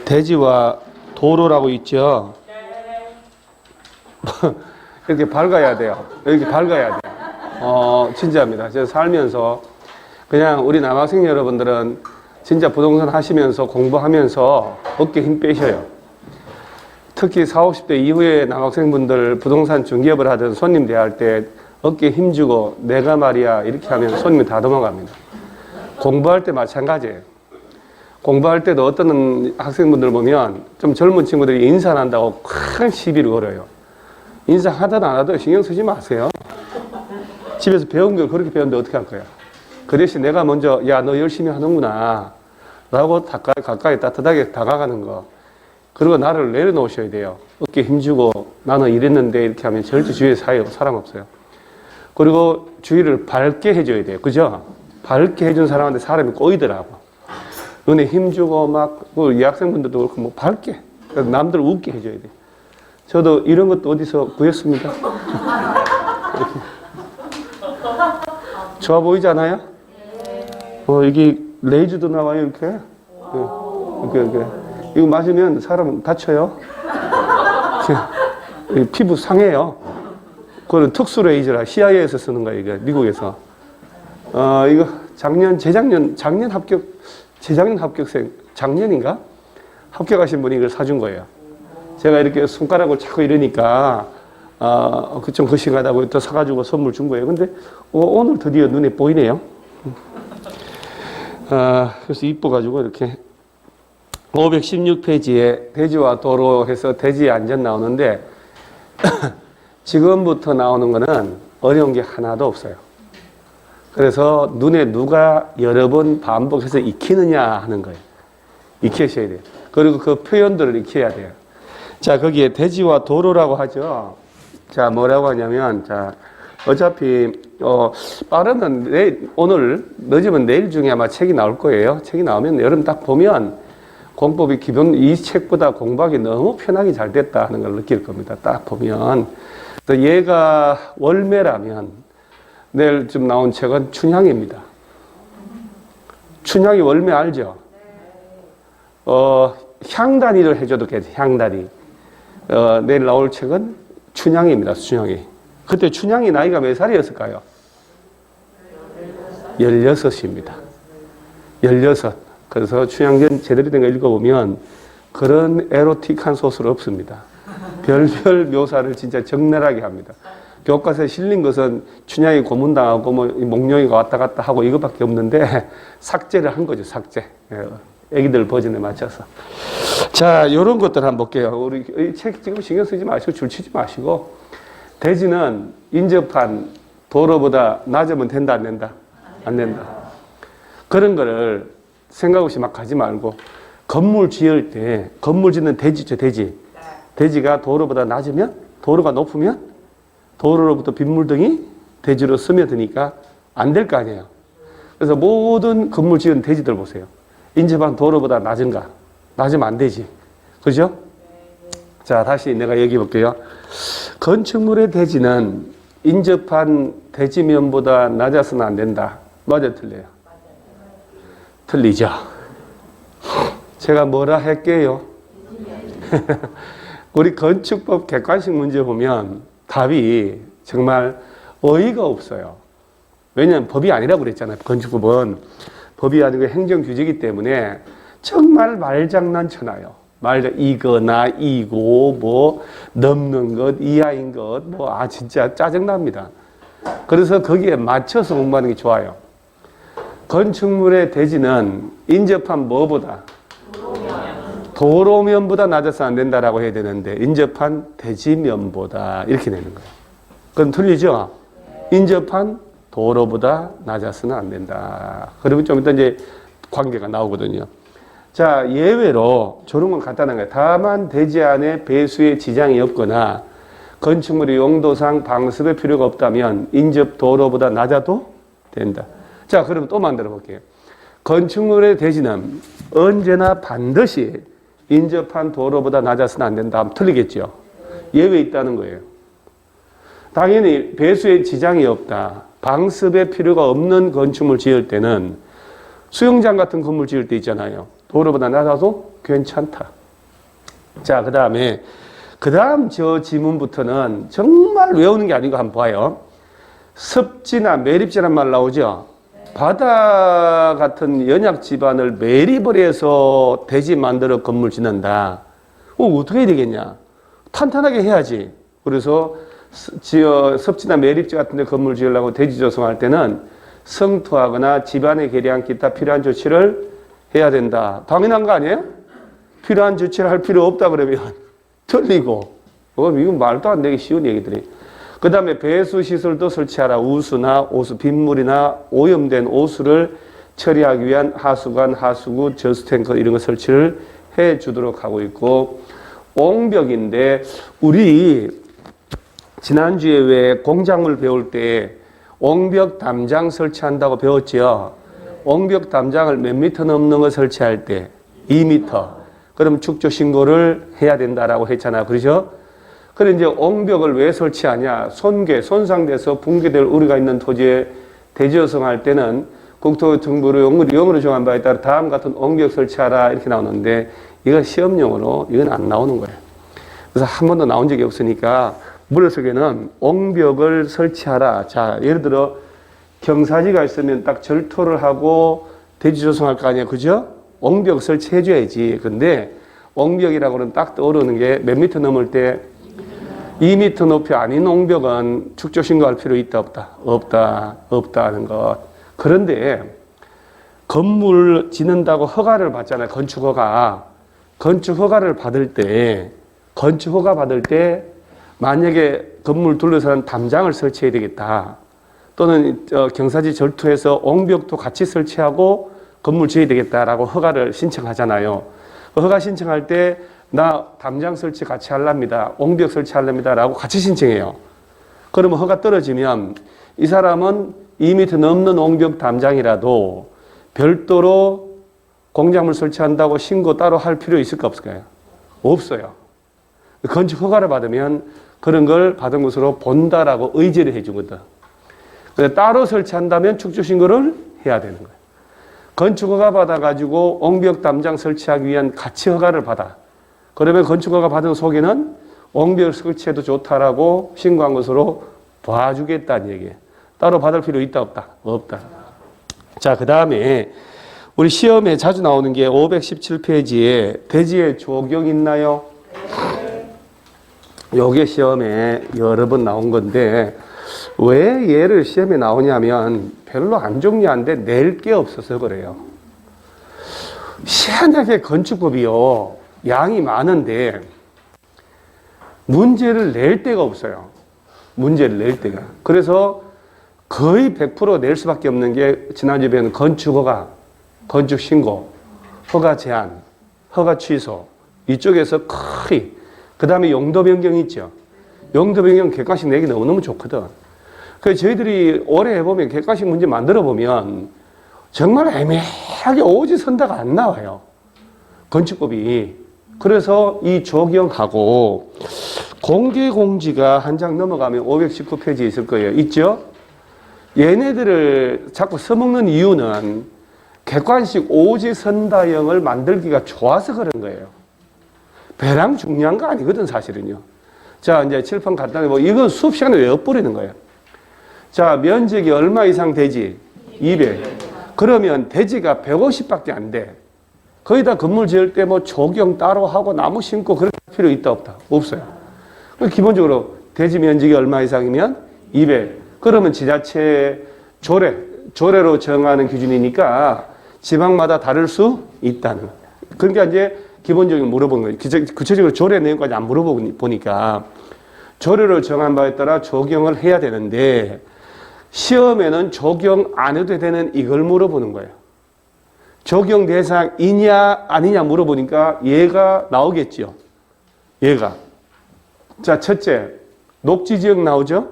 대지와 도로라고 있죠. 이렇게 밝아야 돼요. 이렇게 밝아야 돼요. 진짜입니다. 제가 살면서 그냥 우리 남학생 여러분들은 진짜 부동산 하시면서 공부하면서 어깨 힘 빼셔요. 특히 40, 50대 이후에 남학생분들 부동산 중개업을 하든 손님 대할 때 어깨 힘주고 내가 말이야 이렇게 하면 손님이 다 도망갑니다. 공부할 때 마찬가지예요. 공부할 때도 어떤 학생분들 보면 좀 젊은 친구들이 인사한다고 큰 시비를 걸어요. 인사하든 안 하든 신경 쓰지 마세요. 집에서 배운 걸 그렇게 배웠는데 어떻게 할 거야. 그 대신 내가 먼저 야 너 열심히 하는구나 라고 가까이 따뜻하게 다가가는 거. 그리고 나를 내려놓으셔야 돼요. 어깨 힘주고 나는 이랬는데 이렇게 하면 절대 주위에 사람 없어요. 그리고 주위를 밝게 해줘야 돼요. 그죠? 밝게 해준 사람한테 사람이 꼬이더라고. 눈에 힘주고 막, 이 학생분들도 그렇고 뭐 밝게. 남들 웃게 해줘야 돼요. 저도 이런 것도 어디서 구했습니다. 좋아 보이지 않아요? 여기 레이저도 나와요, 이렇게. 이렇게. 이거 맞으면 사람은 다쳐요. 피부 상해요. 그건 특수 레이저라 CIA에서 쓰는 거예요, 이게 미국에서. 이거 재작년 합격생, 작년인가? 합격하신 분이 이걸 사준 거예요. 제가 이렇게 손가락을 자꾸 이러니까, 좀 거시하다고 또 사가지고 선물 준 거예요. 근데, 오늘 드디어 눈에 보이네요. 그래서 이뻐가지고 이렇게. 516페이지에 대지와 도로 해서 대지 안전 나오는데, 지금부터 나오는 거는 어려운 게 하나도 없어요. 그래서 눈에 누가 여러 번 반복해서 익히느냐 하는 거예요. 익히셔야 돼요. 그리고 그 표현들을 익혀야 돼요. 자, 거기에 대지와 도로라고 하죠. 자, 뭐라고 하냐면, 자, 어차피, 빠르면 오늘, 늦으면 내일 중에 아마 책이 나올 거예요. 책이 나오면 여러분 딱 보면 공법이 기본 이 책보다 공부하기 너무 편하게 잘 됐다 하는 걸 느낄 겁니다. 딱 보면. 또 얘가 월매라면, 내일 좀 나온 책은 춘향입니다. 춘향이 월매 알죠? 향단이를 해줘도 괜찮아요. 향단이. 내일 나올 책은 춘향입니다. 춘향이. 그때 춘향이 나이가 몇 살이었을까요? 16입니다. 16. 그래서 춘향전 제대로 된 거 읽어보면 그런 에로틱한 소설 없습니다. 별별 묘사를 진짜 적나라하게 합니다. 교과서에 실린 것은 춘향이 고문당하고 뭐 목룡이가 왔다 갔다 하고 이것밖에 없는데 삭제를 한 거죠. 삭제. 애기들 버전에 맞춰서. 자, 요런 것들 한번 볼게요. 우리 이 책 지금 신경 쓰지 마시고 줄 치지 마시고 대지는 인접한 도로보다 낮으면 된다 안 된다? 안 된다. 그런 거를 생각 없이 막 가지 말고 건물 지을 때 건물 짓는 대지죠. 대지. 대지가 도로보다 낮으면 도로가 높으면 도로로부터 빗물등이 대지로 스며드니까 안 될 거 아니에요. 그래서 모든 건물 지은 대지들 보세요. 인접한 도로보다 낮은가? 낮으면 안 되지. 그죠? 자, 다시 내가 얘기해 볼게요. 건축물의 대지는 인접한 대지면보다 낮아서는 안 된다. 맞아, 틀려요? 틀리죠. 제가 뭐라 할게요? 우리 건축법 객관식 문제 보면 답이 정말 어이가 없어요. 왜냐하면 법이 아니라고 그랬잖아요. 건축법은 법이 아니고 행정규제이기 때문에 정말 말장난 쳐놔요. 이거나 이고 뭐 넘는 것 이하인 것 뭐 진짜 짜증납니다. 그래서 거기에 맞춰서 공부하는 게 좋아요. 건축물의 대지는 인접한 뭐보다? 도로면보다 낮아서 안 된다라고 해야 되는데 인접한 대지면보다 이렇게 되는 거예요. 그건 틀리죠? 인접한 도로보다 낮아서는 안 된다. 그리고 좀 이따 이제 관계가 나오거든요. 자, 예외로 저런 건 간단한 거예요. 다만 대지 안에 배수에 지장이 없거나 건축물의 용도상 방습의 필요가 없다면 인접 도로보다 낮아도 된다. 자, 그럼 또 만들어 볼게요. 건축물의 대지는 언제나 반드시 인접한 도로보다 낮아서는 안 된다 하면 틀리겠죠. 예외 있다는 거예요. 당연히 배수에 지장이 없다. 방습의 필요가 없는 건축물 지을 때는 수영장 같은 건물 지을 때 있잖아요. 도로보다 낮아도 괜찮다. 자, 그 다음 저 지문부터는 정말 외우는 게 아니고 한번 봐요. 습지나 매립지란 말 나오죠? 바다 같은 연약 지반을 매립을 해서 대지 만들어 건물 짓는다. 어떻게 해야 되겠냐? 탄탄하게 해야지. 그래서 습지나 매립지 같은 데 건물 지으려고 대지 조성할 때는 성토하거나 집안의 개량 기타 필요한 조치를 해야 된다. 당연한 거 아니에요? 필요한 조치를 할 필요 없다 그러면 틀리고. 이건 말도 안 되기 쉬운 얘기들이. 그 다음에 배수 시설도 설치하라. 우수나 오수, 빗물이나 오염된 오수를 처리하기 위한 하수관, 하수구, 저수탱크 이런 거 설치를 해 주도록 하고 있고, 옹벽인데 우리 지난주에 왜 공작물 배울 때 옹벽 담장 설치한다고 배웠지요? 옹벽 담장을 몇 미터 넘는 거 설치할 때 2미터. 그럼 축조 신고를 해야 된다라고 했잖아. 그렇죠? 그래 이제 옹벽을 왜 설치하냐? 손상돼서 붕괴될 우려가 있는 토지에 대지 조성할 때는 국토정보로 영으로 정한 바에 따라 다음 같은 옹벽 설치하라 이렇게 나오는데 이거 시험용으로 이건 안 나오는 거예요. 그래서 한 번도 나온 적이 없으니까 머릿속에는 옹벽을 설치하라. 자, 예를 들어 경사지가 있으면 딱 절토를 하고 대지 조성할 거 아니야. 그죠? 옹벽 설치해 줘야지. 근데 옹벽이라고는 딱 떠오르는 게 몇 미터 넘을 때 2미터 높이 아닌 옹벽은 축조 신고할 필요 있다 없다? 없다 하는 것. 그런데 건물 짓는다고 허가를 받잖아요. 건축 허가를 받을 때 만약에 건물 둘러서는 담장을 설치해야 되겠다. 또는 경사지 절토해서 옹벽도 같이 설치하고 건물 지어야 되겠다라고 허가를 신청하잖아요. 허가 신청할 때 나 담장 설치 같이 하랍니다. 옹벽 설치하랍니다. 라고 같이 신청해요. 그러면 허가 떨어지면 이 사람은 2m 넘는 옹벽 담장이라도 별도로 공작물 설치한다고 신고 따로 할 필요 있을까 없을까요? 없어요. 건축 허가를 받으면 그런 걸 받은 것으로 본다라고 의지를 해주거든. 따로 설치한다면 축조 신고를 해야 되는 거예요. 건축 허가 받아가지고 옹벽 담장 설치하기 위한 가치 허가를 받아. 그러면 건축 허가 받은 속에는 옹벽 설치해도 좋다라고 신고한 것으로 봐주겠다는 얘기예요. 따로 받을 필요 있다 없다? 없다. 자, 그 다음에 우리 시험에 자주 나오는 게 517페이지에 대지의 조경 있나요? 요게 시험에 여러 번 나온 건데 왜 얘를 시험에 나오냐면 별로 안 중요한데 낼 게 없어서 그래요. 희한하게 건축법이요. 양이 많은데 문제를 낼 데가 없어요. 문제를 낼 데가. 그래서 거의 100% 낼 수밖에 없는 게 지난주에 배운 건축허가, 건축신고, 허가 제한, 허가 취소 이쪽에서 거의 그 다음에 용도 변경 있죠. 용도 변경 객관식 내기 너무너무 좋거든. 그래서 저희들이 올해 해보면 객관식 문제 만들어 보면 정말 애매하게 오지선다가 안 나와요. 건축법이. 그래서 이 조경하고 공개공지가 한 장 넘어가면 519페이지에 있을 거예요. 있죠? 얘네들을 자꾸 써먹는 이유는 객관식 오지선다형을 만들기가 좋아서 그런 거예요. 배랑 중요한 거 아니거든, 사실은요. 자, 이제 칠판 간단히 이건 수업 시간에 외워버리는 거예요. 자, 면적이 얼마 이상 되지? 200. 그러면 대지가 150밖에 안 돼. 거기다 건물 지을 때 조경 따로 하고 나무 심고 그럴 필요 있다 없다? 없어요. 기본적으로 대지 면적이 얼마 이상이면 200. 그러면 지자체 조례로 정하는 기준이니까 지방마다 다를 수 있다는 거예요. 그러니까 이제 기본적으로 물어본 거예요. 구체적으로 조례 내용까지 안 물어보니까 조례로 정한 바에 따라 적용을 해야 되는데 시험에는 적용 안 해도 되는 이걸 물어보는 거예요. 적용 대상이냐 아니냐 물어보니까 얘가 나오겠죠. 얘가. 자, 첫째, 녹지지역 나오죠?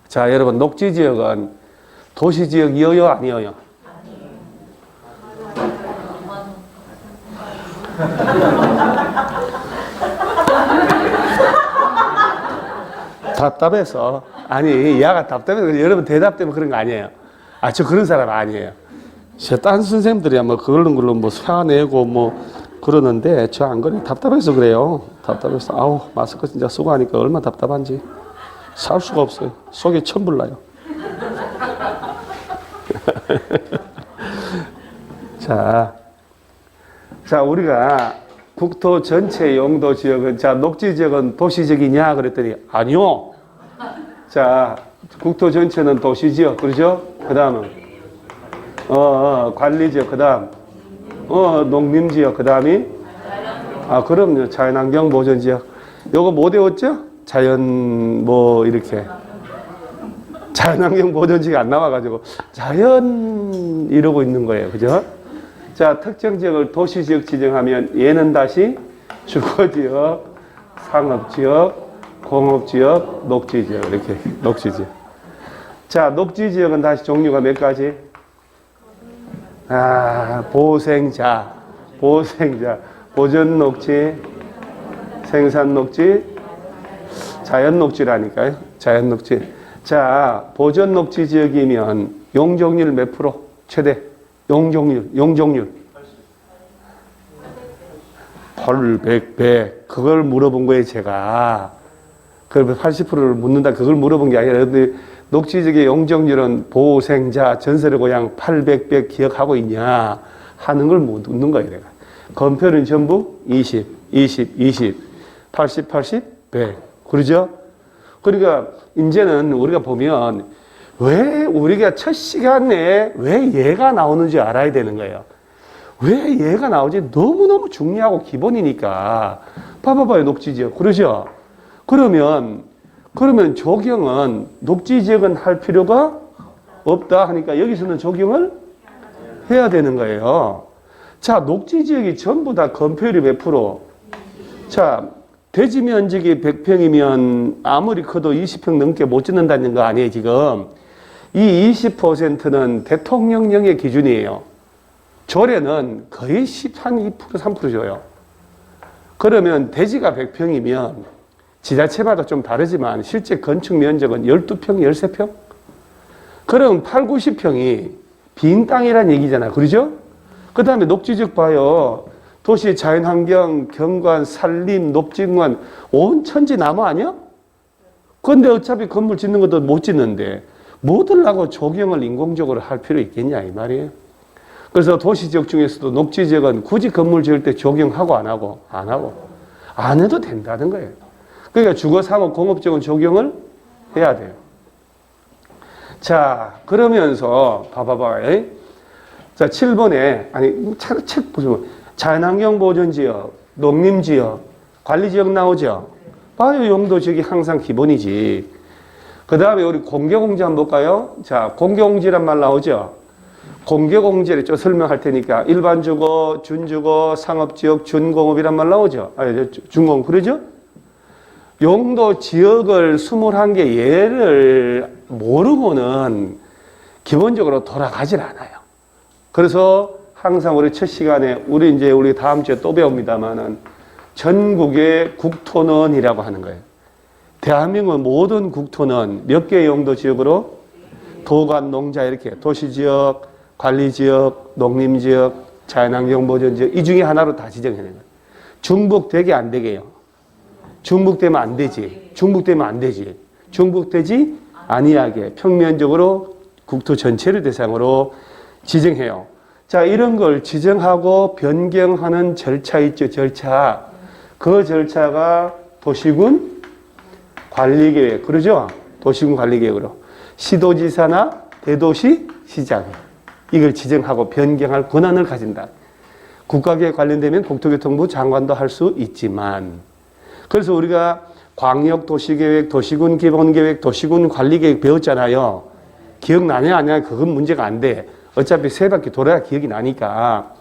자, 여러분, 녹지지역은 도시지역이어요, 아니어요? 답답해서. 아니, 야가 답답해서 여러분 대답 때문에 그런 거 아니에요. 저 그런 사람 아니에요. 딴 선생님들이야 뭐 그런 걸로 뭐 화내고 뭐 그러는데 저 안 그래. 답답해서 그래요. 답답해서 아우 마스크 진짜 쓰고 하니까 얼마나 답답한지 살 수가 없어요. 속이 천불 나요. 자, 우리가 국토 전체 용도 지역은, 자, 녹지 지역은 도시지역이냐? 그랬더니, 아니요. 자, 국토 전체는 도시지역, 그러죠? 그 다음은, 관리지역, 그 다음, 농림지역, 그 다음이, 그럼요. 자연환경 보전지역. 요거 뭐 배웠죠? 이렇게. 자연환경 보전지역이 안 나와가지고, 자연, 이러고 있는 거예요. 그죠? 자, 특정 지역을 도시지역 지정하면 얘는 다시 주거지역, 상업지역, 공업지역, 녹지지역 이렇게 녹지지역. 자, 녹지지역은 다시 종류가 몇 가지? 보생자, 보전녹지, 생산녹지, 자연녹지라니까요. 자연녹지. 자, 보전녹지 지역이면 용적률 몇 프로? 최대. 용적률. 100. 그걸 물어본 거예요, 제가. 그걸 80%를 묻는다, 그걸 물어본 게 아니라, 녹지지역의 용적률은 보생자, 전설의 고향 800 기억하고 있냐 하는 걸 묻는 거예요, 내가. 건표는 전부 20, 80, 100. 그러죠? 그러니까, 이제는 우리가 보면, 왜 우리가 첫 시간에 왜 얘가 나오는지 알아야 되는 거예요. 왜 얘가 나오지? 너무너무 중요하고 기본이니까. 봐봐요, 녹지지역. 그러죠? 그러면 적용은, 녹지지역은 할 필요가 없다 하니까 여기서는 적용을 해야 되는 거예요. 자, 녹지지역이 전부 다 건폐율이 몇 프로? 자, 대지 면적이 100평이면 아무리 커도 20평 넘게 못 짓는다는 거 아니에요, 지금? 이 20%는 대통령령의 기준이에요. 조례는 거의 2%, 3% 줘요. 그러면 대지가 100평이면 지자체마다 좀 다르지만 실제 건축 면적은 12평, 13평? 그럼 8, 90평이 빈 땅이란 얘기잖아. 그러죠? 그 다음에 녹지지역 봐요. 도시 자연환경, 경관, 산림, 녹지공원 온 천지 나무 아니야? 근데 어차피 건물 짓는 것도 못 짓는데 뭐들라고 적용을 인공적으로 할 필요 있겠냐 이 말이에요. 그래서 도시지역 중에서도 녹지지역은 굳이 건물 지을 때 적용하고 안 하고 안 해도 된다는 거예요. 그러니까 주거, 상업, 공업지역은 적용을 해야 돼요. 자, 그러면서 봐봐봐요. 자, 7번에 책 보시면 자연환경 보전지역, 농림지역, 관리지역 나오죠. 봐요, 용도지역이 항상 기본이지. 그 다음에 우리 공개공지 한번 볼까요? 자, 공개공지란 말 나오죠? 공개공지를 좀 설명할 테니까 일반 주거, 준주거, 상업지역, 준공업이란 말 나오죠? 준공업, 그러죠? 용도 지역을 21개 예를 모르고는 기본적으로 돌아가질 않아요. 그래서 항상 우리 첫 시간에 우리 다음 주에 또 배웁니다만은 전국의 국토는이라고 하는 거예요. 대한민국 모든 국토는 몇 개의 용도 지역으로 도관, 농자 이렇게 도시지역, 관리지역, 농림지역, 자연환경보전지역 이 중에 하나로 다 지정해낸 거예요. 중복되게 안 되게요. 중복되면 안 되지. 중복되지 아니하게 평면적으로 국토 전체를 대상으로 지정해요. 자, 이런 걸 지정하고 변경하는 절차 있죠, 절차. 그 절차가 도시군 관리계획, 그러죠? 도시군 관리계획으로. 시도지사나 대도시 시장. 이걸 지정하고 변경할 권한을 가진다. 국가계획 관련되면 국토교통부 장관도 할 수 있지만. 그래서 우리가 광역도시계획, 도시군 기본계획, 도시군 관리계획 배웠잖아요. 기억나냐, 안 나냐, 그건 문제가 안 돼. 어차피 세 바퀴 돌아야 기억이 나니까.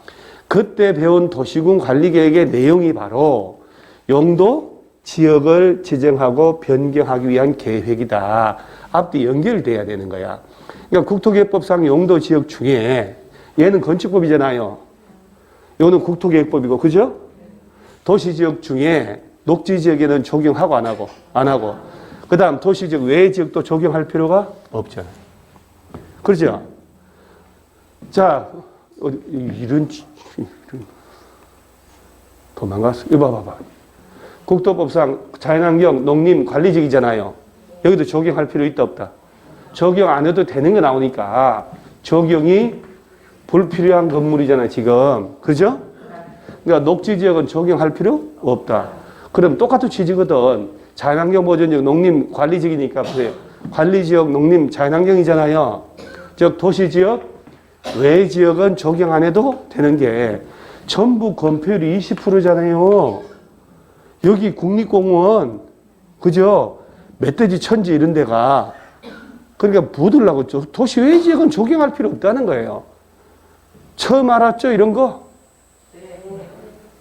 그때 배운 도시군 관리계획의 내용이 바로 용도 지역을 지정하고 변경하기 위한 계획이다. 앞뒤 연결돼야 되는 거야. 그러니까 국토계획법상 용도 지역 중에 얘는 건축법이잖아요. 이거는 국토계획법이고, 그죠? 도시지역 중에 녹지지역에는 적용하고 안 하고. 그 다음 도시지역 외의 지역도 적용할 필요가 없잖아요. 그렇죠? 자, 이런 도망갔어. 이거 봐봐. 국토법상 자연환경, 농림 관리직이잖아요. 여기도 적용할 필요 있다 없다. 적용 안 해도 되는 거 나오니까 적용이 불필요한 건물이잖아 지금. 그죠? 그러니까 녹지지역은 적용할 필요 없다. 그럼 똑같은 취지거든. 자연환경보전지역 농림관리직이니까 관리지역 농림 자연환경이잖아요. 즉 도시지역 외지역은 적용 안 해도 되는 게 전부 건폐율이 20%잖아요. 여기 국립공원 그죠? 멧돼지 천지 이런 데가 그러니까 부들라고 도시 외지역은 적용할 필요 없다는 거예요. 처음 알았죠 이런 거? 네.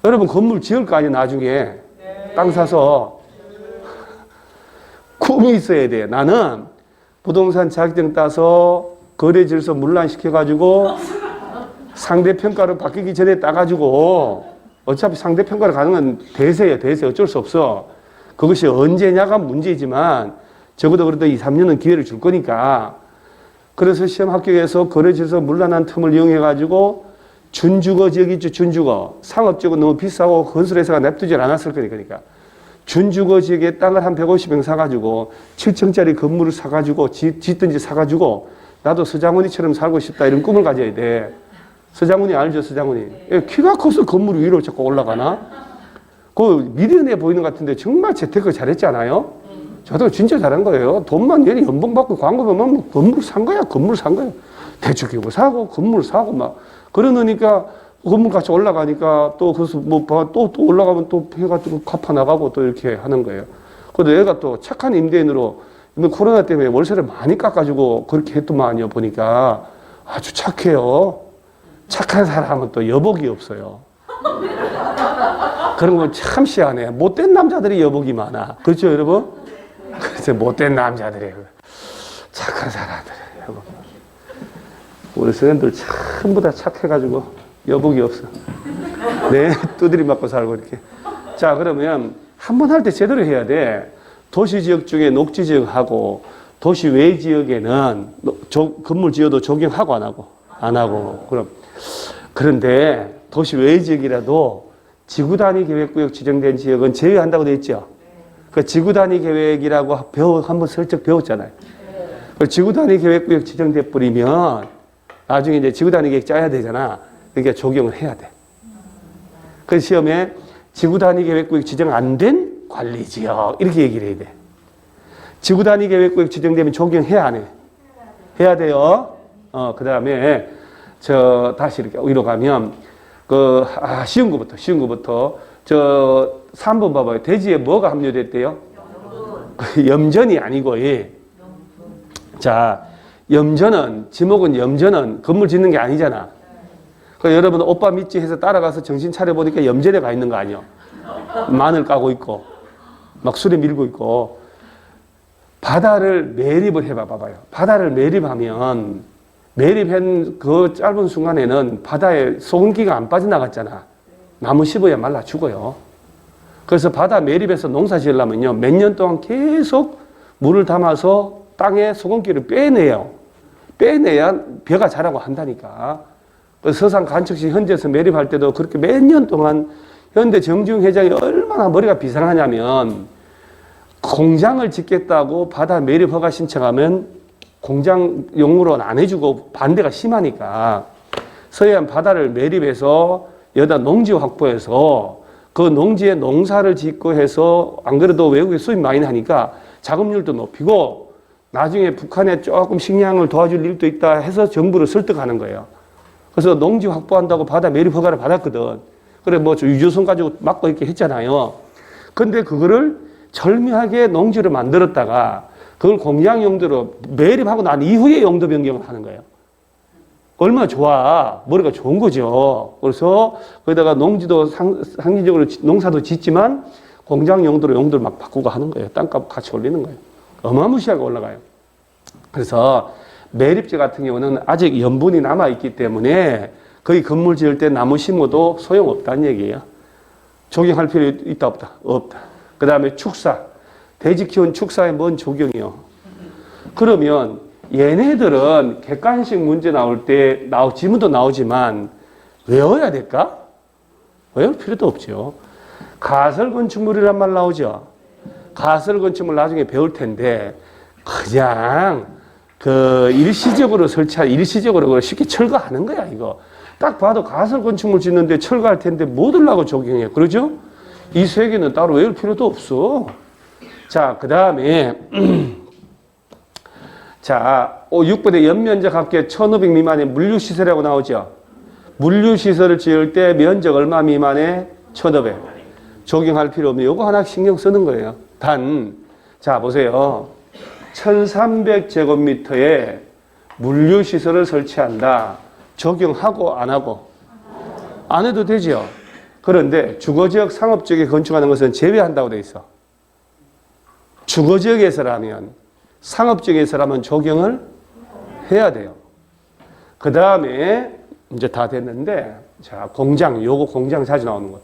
여러분 건물 지을 거 아니에요 나중에. 네. 땅 사서. 꿈이 있어야 돼요. 나는 부동산 자격증 따서 거래질서 문란시켜가지고 상대평가로 바뀌기 전에 따가지고 어차피 상대평가를 가는 건 대세예요. 대세 어쩔 수 없어. 그것이 언제냐가 문제지만 적어도 그래도 2, 3년은 기회를 줄 거니까. 그래서 시험 합격해서 거래질서 문란한 틈을 이용해가지고 준주거 지역 있죠. 준주거. 상업지역은 너무 비싸고 건설회사가 냅두질 않았을 거니까. 준주거 지역에 땅을 한 150평 사가지고 7층짜리 건물을 사가지고 짓든지 사가지고 나도 서장훈이처럼 살고 싶다 이런 꿈을 가져야 돼. 서장훈이 알죠? 서장훈이. 키가 커서 건물 위로 자꾸 올라가나? 그 미련해 보이는 것 같은데 정말 재테크 잘했지 않아요? 저도 진짜 잘한 거예요. 돈만 얘는 연봉 받고 광고 보면 건물 산 거야. 건물 산 거야. 대출 끼고 사고 건물 사고 막 그러니까 건물 같이 올라가니까 또 그래서 또 올라가면 또 해가지고 갚아 나가고 또 이렇게 하는 거예요. 근데 얘가 또 착한 임대인으로 코로나 때문에 월세를 많이 깎아주고 그렇게 했더만요. 보니까 아주 착해요. 착한 사람은 또 여복이 없어요. 그런 건 참 희한해. 못된 남자들이 여복이 많아. 그렇죠, 여러분? 그래서 못된 남자들이 착한 사람들이에요. 우리 선생님들 전부 다 착해가지고 여복이 없어. 네, 두드리 맞고 살고 이렇게. 자, 그러면 한 번 할 때 제대로 해야 돼. 도시지역 중에 녹지지역하고 도시 외지역에는 건물 지어도 적용하고 안 하고? 안 하고. 그런데 도시 외지역이라도 지구단위 계획구역 지정된 지역은 제외한다고 되어 있죠. 그 지구단위 계획이라고 한번 슬쩍 배웠잖아요. 그 지구단위 계획구역 지정돼 버리면 나중에 이제 지구단위 계획 짜야 되잖아. 그러니까 적용을 해야 돼. 그 시험에 지구단위 계획구역 지정 안 된 관리지역 이렇게 얘기를 해야 돼. 지구단위 계획구역 지정되면 적용해야 안 해? 해야 돼요. 그 다음에 다시 이렇게 위로 가면 쉬운 거부터 저 3번 봐봐요. 대지에 뭐가 함유됐대요? 염전이 아니고 자, 염전은 지목은 염전은 건물 짓는 게 아니잖아. 그러니까 여러분 오빠 믿지 해서 따라가서 정신 차려보니까 염전에 가 있는 거 아니야. 마늘 까고 있고 막 수레 밀고 있고. 바다를 매립을 해봐봐요. 바다를 매립하면 매립한 그 짧은 순간에는 바다에 소금기가 안 빠져나갔잖아. 나무 씹어야 말라 죽어요. 그래서 바다 매립해서 농사 지으려면요. 몇 년 동안 계속 물을 담아서 땅에 소금기를 빼내요. 빼내야 벼가 자라고 한다니까. 서산 간척시 현지에서 매립할 때도 그렇게 몇 년 동안 현대 정지웅 회장이 얼마나 머리가 비상하냐면 공장을 짓겠다고 바다 매립 허가 신청하면 공장 용으로는 안 해주고 반대가 심하니까 서해안 바다를 매립해서 여기다 농지 확보해서 그 농지에 농사를 짓고 해서 안 그래도 외국에 수입 많이 하니까 자금률도 높이고 나중에 북한에 조금 식량을 도와줄 일도 있다 해서 정부를 설득하는 거예요. 그래서 농지 확보한다고 바다 매립 허가를 받았거든. 그래 뭐 유조선 가지고 막고 이렇게 했잖아요. 근데 그거를 절묘하게 농지를 만들었다가 그걸 공장 용도로 매립하고 난 이후에 용도 변경을 하는 거예요. 얼마나 좋아. 머리가 좋은 거죠. 그래서 거기다가 농지도 상징적으로 농사도 짓지만 공장 용도로 용도를 막 바꾸고 하는 거예요. 땅값 같이 올리는 거예요. 어마무시하게 올라가요. 그래서 매립지 같은 경우는 아직 염분이 남아있기 때문에 거의 건물 지을 때 나무 심어도 소용없다는 얘기예요. 적용할 필요 있다 없다? 없다. 그 다음에 축사. 돼지 키운 축사에 뭔 적용이요? 그러면 얘네들은 객관식 문제 나올 때 지문도 나오지만 외워야 될까? 외울 필요도 없죠. 가설건축물이란 말 나오죠. 가설건축물 나중에 배울 텐데 그냥 일시적으로 일시적으로 쉽게 철거하는 거야, 이거. 딱 봐도 가설건축물 짓는데 철거할 텐데 뭐 들라고 적용해. 그러죠? 이 세 개는 따로 외울 필요도 없어. 자, 그 다음에, 자, 6번에 연면적 합계 1500 미만의 물류시설이라고 나오죠? 물류시설을 지을 때 면적 얼마 미만의 1500. 적용할 필요 없는 요거 하나 신경 쓰는 거예요. 자, 보세요. 1300제곱미터에 물류시설을 설치한다. 적용하고 안 하고? 안 해도 되죠. 그런데 주거지역, 상업지역에 건축하는 것은 제외한다고 돼 있어. 주거지역에서라면, 상업지역에서라면 적용을 해야 돼요. 그 다음에 이제 다 됐는데, 자, 요거 공장 자주 나오는 거.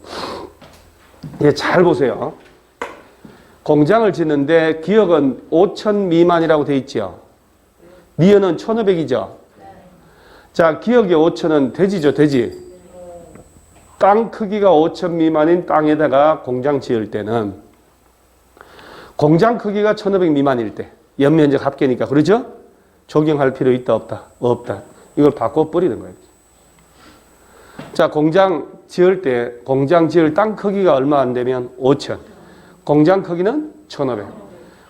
이제 잘 보세요. 공장을 짓는데 기역은 5,000 미만이라고 돼 있죠. 니은은 1,500이죠. 자, 기역이 5,000은 대지죠, 대지. 땅 크기가 5,000 미만인 땅에다가 공장 지을 때는 공장 크기가 1,500 미만일 때 연면적 합계니까 그러죠? 적용할 필요 있다, 없다? 없다. 이걸 바꿔버리는 거예요. 자, 공장 지을 땅 크기가 얼마 안 되면 5,000. 공장 크기는 1,500.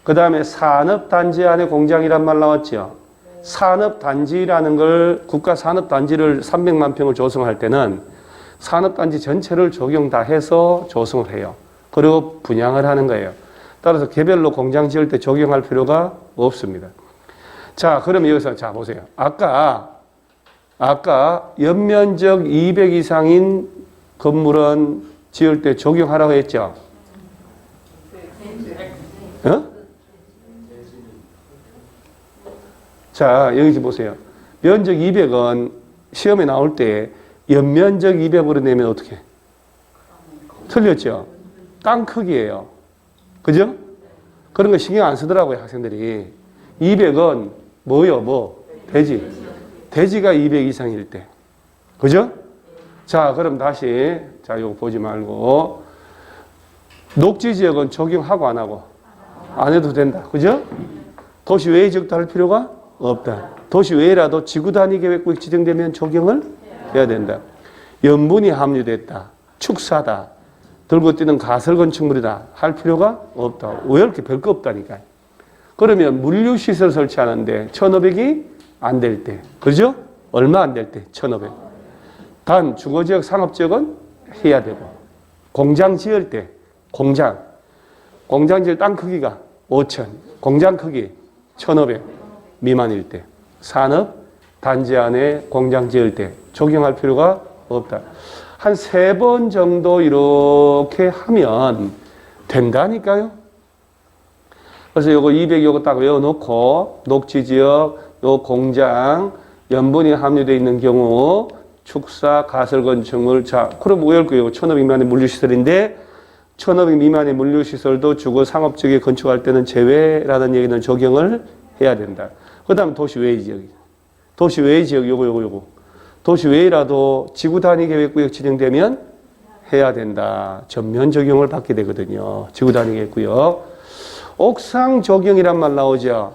그 다음에 산업단지 안에 공장이란 말 나왔죠. 산업단지라는 걸 국가산업단지를 300만 평을 조성할 때는 산업단지 전체를 적용 다 해서 조성을 해요. 그리고 분양을 하는 거예요. 따라서 개별로 공장 지을 때 적용할 필요가 없습니다. 자, 그럼 여기서 자 보세요. 아까 연면적 200 이상인 건물은 지을 때 적용하라고 했죠. 어? 자, 여기 보세요. 면적 200은 시험에 나올 때 연면적 200으로 내면 어떻게? 틀렸죠? 땅 크기예요. 그죠? 그런 거 신경 안 쓰더라고요, 학생들이. 200은 뭐요? 대지. 대지가 200 이상일 때. 그죠? 자, 그럼 다시, 자, 이거 보지 말고. 녹지 지역은 적용하고 안 하고? 안 해도 된다. 그죠? 도시 외의 지역도 할 필요가 없다. 도시 외라도 지구 단위 계획구역 지정되면 적용을 해야 된다. 염분이 함유됐다. 축사다. 들고 뛰는 가설 건축물이다. 할 필요가 없다. 왜 이렇게 별거 없다니까요. 그러면 물류시설 설치하는데 1,500이 안 될 때. 그죠? 얼마 안 될 때? 1,500. 단 주거지역, 상업지역은 해야 되고. 공장 지을 때 공장 지을 땅 크기가 5,000. 공장 크기 1,500 미만일 때. 산업 단지 안에 공장 지을 때 적용할 필요가 없다. 한 3번 정도 이렇게 하면 된다니까요. 그래서 요거 200 요거 딱 외워놓고 녹지지역, 요 공장, 염분이 함유되어 있는 경우 축사, 가설건축물. 자, 그럼 외울 거예요. 1,500 미만의 물류시설인데 1,500 미만의 물류시설도 주거 상업지역에 건축할 때는 제외라는 얘기는 적용을 해야 된다. 그 다음 도시 외의 지역. 도시 외의 지역 요거. 도시 외라도 지구 단위 계획구역 지정되면 해야 된다. 전면 적용을 받게 되거든요. 지구 단위 계획구역. 옥상 적용이란 말 나오죠.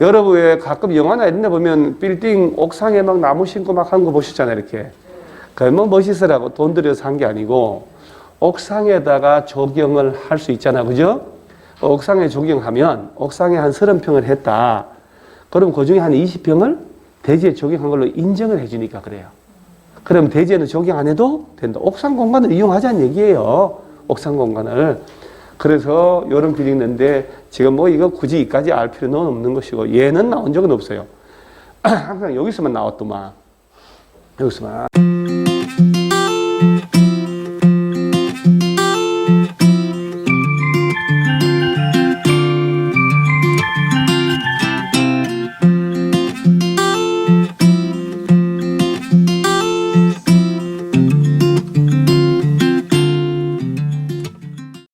여러분 왜 가끔 영화나 이런 데 보면 빌딩 옥상에 막 나무 심고 막 한 거 보시잖아요, 이렇게. 그게 뭐 멋있으라고 돈 들여서 한 게 아니고 옥상에다가 적용을 할 수 있잖아, 그죠? 옥상에 적용하면 옥상에 한 30평을 했다. 그럼 그 중에 한 20평을 대지에 적용한 걸로 인정을 해주니까 그래요. 그럼 대지에는 적용 안 해도 된다. 옥상 공간을 이용하자는 얘기예요. 옥상 공간을. 그래서 이런 빌딩 있는데 지금 뭐 이거 굳이 이까지 알 필요는 없는 것이고 얘는 나온 적은 없어요. 항상 여기서만 나왔더만. 여기서만.